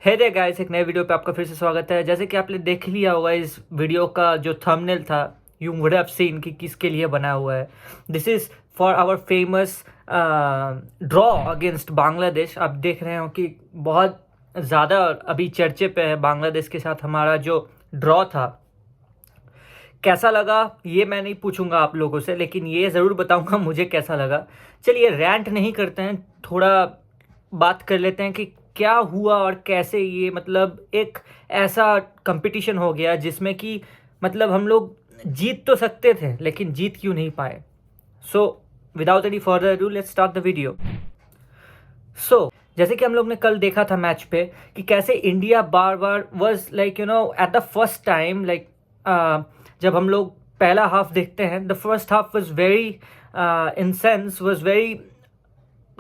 हे रे गाइस, एक नए वीडियो पे आपका फिर से स्वागत है। जैसे कि आपने देख लिया होगा इस वीडियो का जो थंबनेल था, यू वुड हैव सीन कि किसके लिए बना हुआ है। This is for our famous draw against Bangladesh. आप देख रहे हो कि बहुत ज़्यादा अभी चर्चे पे है बांग्लादेश के साथ हमारा जो ड्रॉ था। कैसा लगा ये मैं नहीं पूछूंगा आप लोगों से, लेकिन ये ज़रूर बताऊंगा मुझे कैसा लगा। चलिए रैंट नहीं करते हैं, थोड़ा बात कर लेते हैं कि क्या हुआ और कैसे ये मतलब एक ऐसा कंपटीशन हो गया जिसमें कि मतलब हम लोग जीत तो सकते थे लेकिन जीत क्यों नहीं पाए। So without any further do let's start the video. जैसे कि हम लोग ने कल देखा था मैच पे कि कैसे India bar bar was like at the first time जब हम लोग पहला हाफ देखते हैं, the first half was very in sense was very,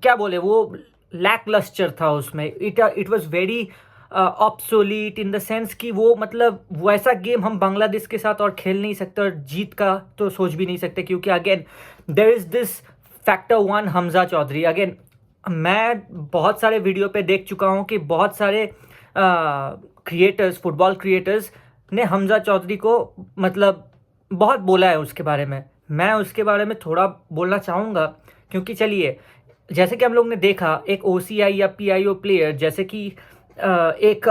क्या बोले, वो लैकलस्टर था उसमें। It was very obsolete in the sense कि वो मतलब वैसा गेम हम बांग्लादेश के साथ और खेल नहीं सकते और जीत का तो सोच भी नहीं सकते, क्योंकि again there is this factor one Hamza Chowdhury. Again मैं बहुत सारे वीडियो पे देख चुका हूँ कि बहुत सारे क्रिएटर्स, फुटबॉल क्रिएटर्स ने हमजा चौधरी को मतलब बहुत बोला है उसके बारे में। मैं उसके बारे में थोड़ा बोलना चाहूँगा, क्योंकि चलिए जैसे कि हम लोग ने देखा एक OCI या PIO प्लेयर जैसे कि एक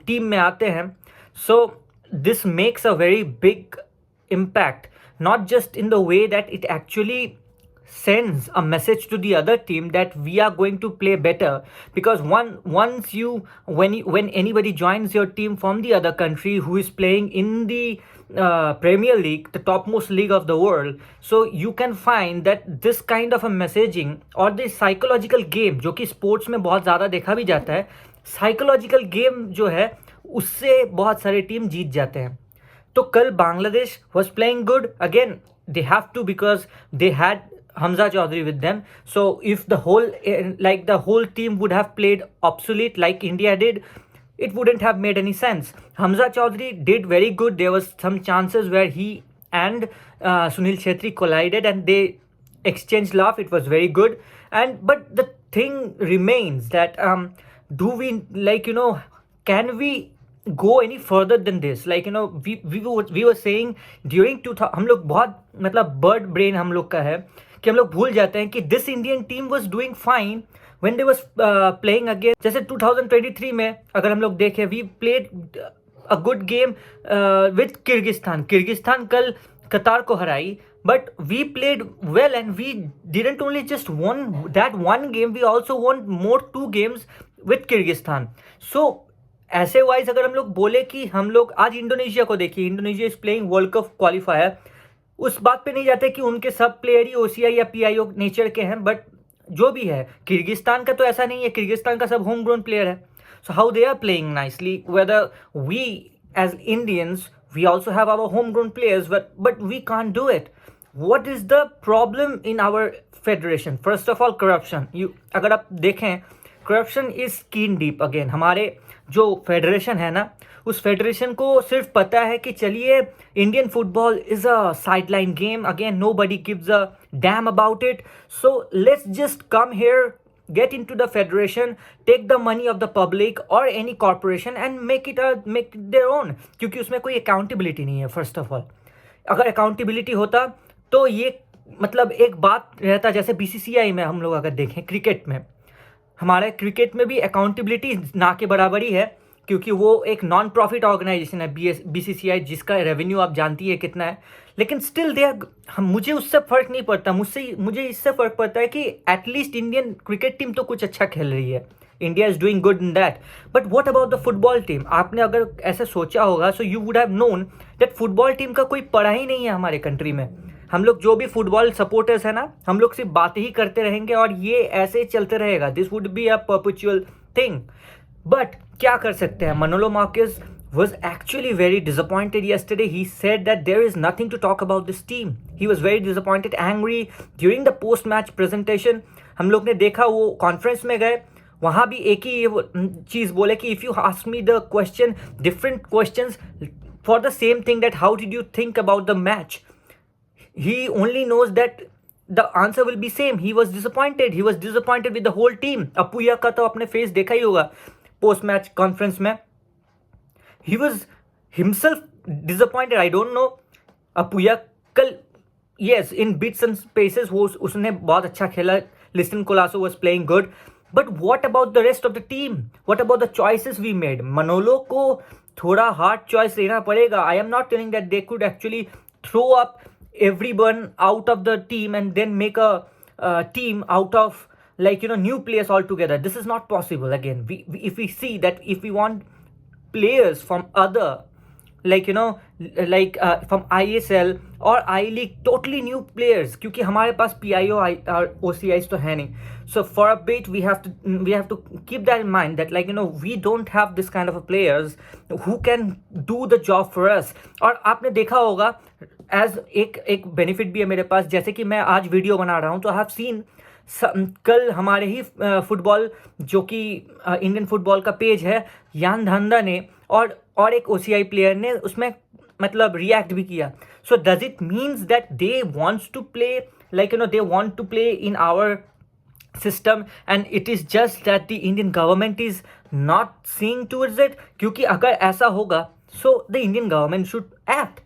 टीम में आते हैं, so this makes a very big impact, not just in the way that it actually sends a message to the other team that we are going to play better, because once you when anybody joins your team from the other country who is playing in the Premier League, the topmost league of the world, so you can find that this kind of a messaging or the psychological game जो कि sports में बहुत ज़्यादा देखा भी जाता है, psychological game जो है उससे बहुत सारे टीम जीत जाते हैं। तो कल Bangladesh was playing good, again they have to, because they had Hamza Chaudhary with them. So if the whole team would have played obsolete like India did, it wouldn't have made any sense. Hamza Chaudhary did very good. There was some chances where he and Sunil Chhetri collided and they exchanged laugh. It was very good. But the thing remains that do we can we go any further than this? We were saying during 2000, हम लोग बहुत मतलब bird brain हम लोग का है कि हम लोग भूल जाते हैं कि this Indian team was doing fine when they was playing against, जैसे 2023 में अगर हम लोग देखें, we played a good game with Kyrgyzstan कल कतार को हराई, but we played well and we didn't only just won that one game, we also won more 2 games with Kyrgyzstan. So ऐसे वाइज अगर हम लोग बोले कि हम लोग आज इंडोनेशिया को देखिए, Indonesia is playing world cup qualifier, उस बात पे नहीं जाते कि उनके सब प्लेयर ही OCI या PIO नेचर के हैं, बट जो भी है किर्गिस्तान का तो ऐसा नहीं है, किर्गिस्तान का सब होम ग्रोन प्लेयर है। So how they are playing nicely, whether we as Indians we also have our homegrown players, but we can't do it. What is the problem in our federation? First of all, corruption. अगर आप देखें, corruption is skin deep. Again, हमारे जो federation है ना, उस federation को सिर्फ पता है कि चलिए Indian football is a sideline game, again nobody gives a damn about it, so let's just come here, get into the federation, take the money of the public or any corporation and make it their own, क्योंकि उसमें कोई accountability नहीं है। First of all अगर accountability होता तो ये मतलब एक बात रहता, जैसे BCCI में हम लोग अगर देखें, क्रिकेट में, हमारे क्रिकेट में भी अकाउंटेबिलिटी ना के बराबर ही है, क्योंकि वो एक नॉन प्रॉफिट ऑर्गेनाइजेशन है BCCI, जिसका रेवेन्यू आप जानती है कितना है, लेकिन स्टिल मुझे उससे फ़र्क नहीं पड़ता। मुझे इससे फ़र्क पड़ता है कि एटलीस्ट इंडियन क्रिकेट टीम तो कुछ अच्छा खेल रही है, India is doing good in that, but what about the football team? आपने अगर ऐसे सोचा होगा, so you would have known that football team का कोई पड़ा ही नहीं है हमारे कंट्री में। हम लोग जो भी फुटबॉल सपोर्टर्स है ना, हम लोग सिर्फ बातें ही करते रहेंगे और ये ऐसे चलते रहेगा, this would be a perpetual thing. But क्या कर सकते हैं? Manolo Marquez was actually very disappointed yesterday. He said that there is nothing to talk about this team. He was very disappointed, angry during the post-match presentation. हम लोग ने देखा वो conference में गए, वहाँ भी एक ही चीज़ बोले कि if you ask me the question, different questions for the same thing, that how did you think about the match? He only knows that the answer will be same. He was disappointed with the whole team. Apuia का तो आपने face देखा ही होगा, post match conference में, he was himself disappointed. I don't know. Apuia कल, yes, in bits and spaces वो उसने बहुत अच्छा खेला. Listen Colasso was playing good. But what about the rest of the team? What about the choices we made? Manolo को थोड़ा hard choice लेना पड़ेगा. I am not telling that they could actually throw up everyone out of the team and then make a team out of, like, new players altogether. This is not possible. Again, if we see that, if we want players from other, like from ISL or I League, totally new players, क्योंकि हमारे पास PIO और OCIs तो है नहीं. So for a bit we have to keep that in mind that, like, we don't have this kind of a players who can do the job for us. और आपने देखा होगा एज एक benefit भी है मेरे पास, जैसे कि मैं आज वीडियो बना रहा हूँ तो आई हैव सीन कल हमारे ही फुटबॉल जो कि इंडियन फुटबॉल का पेज है, यान धंधा ने और एक OCI प्लेयर ने उसमें मतलब रिएक्ट भी किया. So does it means that they wants to play, like they want to play in our system and it is just that the Indian government is not seeing towards it. क्योंकि अगर ऐसा होगा so the Indian government should act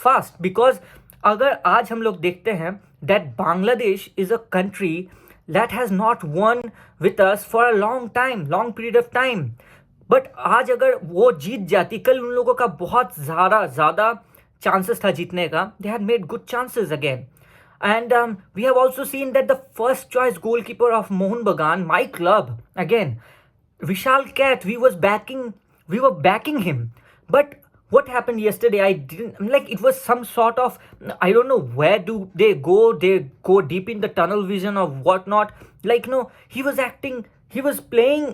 fast, because अगर आज हम लोग देखते हैं that Bangladesh is a country that has not won with us for a long period of time, but आज अगर वो जीत जाती, कल उन लोगों का बहुत ज़्यादा chances था जीतने का. They had made good chances again. And we have also seen that the first choice goalkeeper of Mohun Bagan, my club, again, Vishal Kat, we were backing him. But what happened yesterday, I didn't, like, it was some sort of, I don't know where do they go deep in the tunnel vision or whatnot. Like, he was playing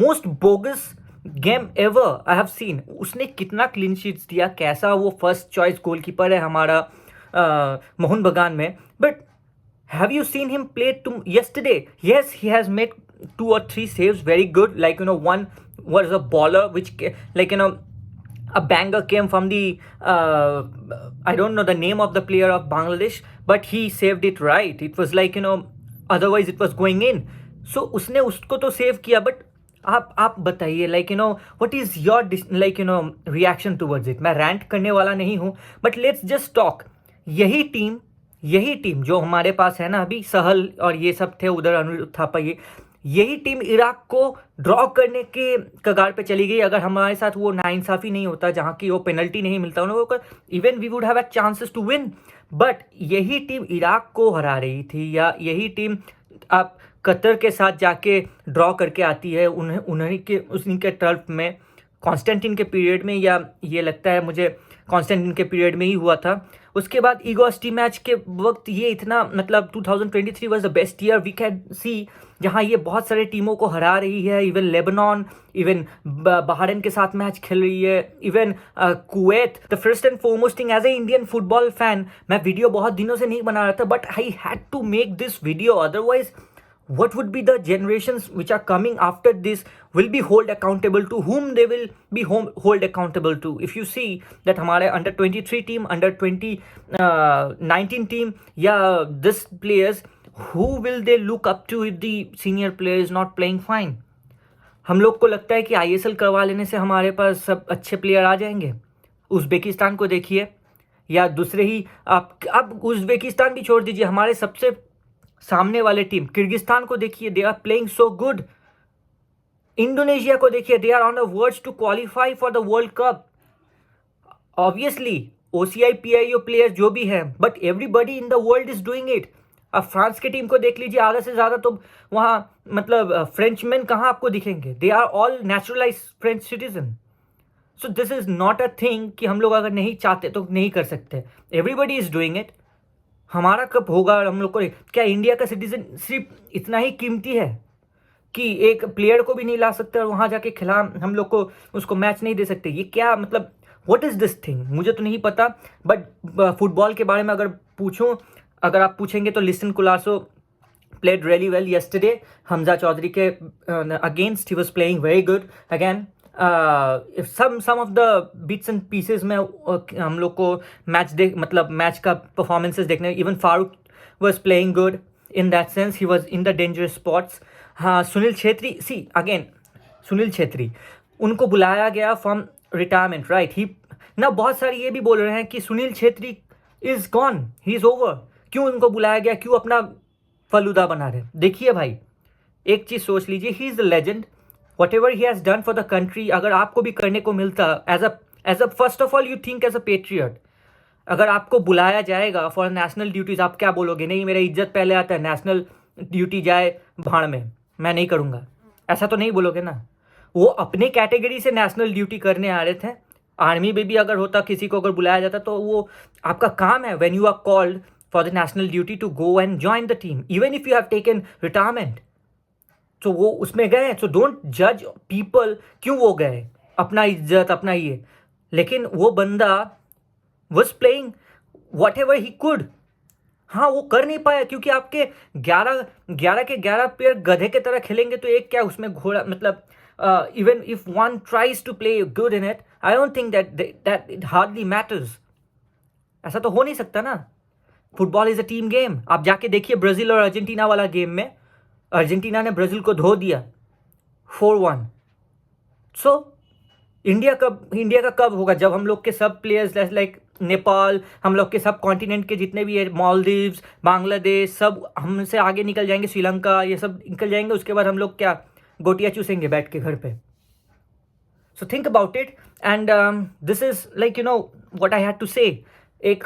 most bogus game ever I have seen. उसने कितना clean sheets दिया, कैसा वो first choice goalkeeper है हमारा मोहन बगान में. But have you seen him play yesterday? Yes, he has made 2 or 3 saves very good. Like, one was a baller which, like, a banger came from the I don't know the name of the player of Bangladesh, but he saved it right. It was like, otherwise it was going in. So उसने उसको तो save किया. But आप बताइए, like, what is your, like, reaction towards it? मैं rant करने वाला नहीं हूँ, बट लेट्स जस्ट टॉक. यही टीम जो हमारे पास है ना अभी, सहल और ये सब थे उधर, अनुरुद्ध थापा, यही टीम इराक को ड्रॉ करने के कगार पे चली गई. अगर हमारे साथ वो नाइंसाफ़ी नहीं होता, जहाँ की वो पेनल्टी नहीं मिलता उन लोगों को, even we would have chances to win. But यही टीम इराक को हरा रही थी, या यही टीम आप कतर के साथ जाके ड्रॉ करके आती है उन्हीं के टर्फ में, कॉन्स्टेंटिन के पीरियड में, या ये लगता है मुझे कॉन्स्टेंटिन के पीरियड में ही हुआ था. उसके बाद ईगोस्टी मैच के वक्त ये इतना, मतलब 2023 was the best year we can see, जहाँ ये बहुत सारे टीमों को हरा रही है. इवन लेबनान, इवन बहरीन के साथ मैच खेल रही है, even Kuwait. The first and foremost thing, as a Indian football fan, मैं वीडियो बहुत दिनों से नहीं बना रहा था, but I had to make this video. Otherwise what would be the generations which are coming after this will be hold accountable to, whom they will be hold accountable to. If you see that हमारे under 23 team, under 19 team, yeah, this players, who will they look up to if the senior player is not playing fine? हम लोग को लगता है कि ISL करवा लेने से हमारे पास सब अच्छे प्लेयर आ जाएंगे. उज़्बेकिस्तान को देखिए, या दूसरे ही अब उज़्बेकिस्तान भी छोड़ दीजिए, हमारे सबसे सामने वाले टीम किर्गिस्तान को देखिए, they are playing so good. Indonesia को देखिए, they are on the words to qualify for the world cup. Obviously OCI PIO player जो भी हैं, but everybody in the world is doing it. अब France की team को देख लीजिए, आधा से ज़्यादा तो वहाँ मतलब फ्रेंचमैन कहाँ आपको दिखेंगे. They are all naturalise French citizen. So this is not a thing कि हम लोग अगर नहीं चाहते तो नहीं कर सकते. Everybody is doing it. हमारा कब होगा हम लोग को? क्या इंडिया का सिटीजन सिर्फ इतना ही कीमती है कि एक प्लेयर को भी नहीं ला सकते और वहाँ जाके खिला हम लोग को उसको मैच नहीं दे सकते? ये क्या मतलब, व्हाट इज़ दिस थिंग? मुझे तो नहीं पता. बट फुटबॉल के बारे में अगर आप पूछेंगे तो Liston Colaco played really well yesterday. Hamza Chaudhary के against he was playing very good again. if some of the bits and pieces में हम लोग को मैच का performances देखने, even Farooq was playing good in that sense. He was in the dangerous spots. हाँ, Sunil Chhetri, see again, Sunil Chhetri, उनको बुलाया गया फ्रॉम रिटायरमेंट, राइट। ही ना बहुत सारे ये भी बोल रहे हैं कि Sunil Chhetri is gone, he is over, क्यों उनको बुलाया गया, क्यों अपना फलूदा बना रहे। देखिए भाई, एक चीज सोच लीजिए, he is the legend, whatever he has done for the country, अगर आपको भी करने को मिलता as a first of all you think as a patriot, अगर आपको बुलाया जाएगा फॉर नेशनल ड्यूटीज, आप क्या बोलोगे? नहीं, मेरा इज्जत पहले आता है, नेशनल ड्यूटी जाए भाड़ में, मैं नहीं करूँगा, ऐसा तो नहीं बोलोगे ना। वो अपने कैटेगरी से नेशनल ड्यूटी करने आ रहे थे। आर्मी में भी अगर होता, किसी को अगर बुलाया जाता, तो वो आपका काम है, when you are called for the national duty to go and join the team, even if you have taken retirement, तो वो उसमें गए। सो डोंट जज पीपल, क्यों वो गए, अपना इज्जत अपना ये। लेकिन वो बंदा was playing whatever he could, हाँ वो कर नहीं पाया क्योंकि आपके 11 के 11 प्लेयर गधे के तरह खेलेंगे तो एक क्या उसमें घोड़ा, मतलब even if one tries to play good in it, I don't think that it hardly matters. ऐसा तो हो नहीं सकता ना। Football is a team game. आप जाके देखिए ब्राजील और अर्जेंटीना वाला गेम में, अर्जेंटीना ने ब्राजील को धो दिया 4-1। सो इंडिया का कब होगा? जब हम लोग के सब प्लेयर्स लाइक नेपाल, हम लोग के सब कॉन्टिनेंट के जितने भी है, मालदीव्स, बांग्लादेश, सब हमसे आगे निकल जाएंगे, श्रीलंका, ये सब निकल जाएंगे। उसके बाद हम लोग क्या गोटियाँ चूसेंगे बैठ के घर पे। So think about it and this is like what I had to say. एक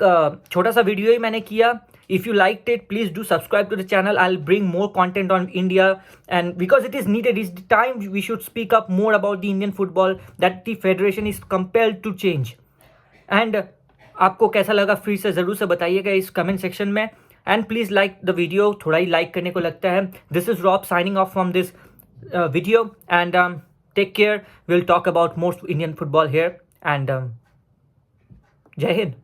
छोटा सा वीडियो ही मैंने किया। If you liked it, please do subscribe to the channel. I'll bring more content on India, and because it is needed, it's the time we should speak up more about the Indian football that the federation is compelled to change. And आपको कैसा लगा फिर से ज़रूर से बताइएगा इस comment section में, and please like the video, थोड़ा ही लाइक करने को लगता है। This is Rob signing off from this video and take care. Will talk about most Indian football here and जय हिंद।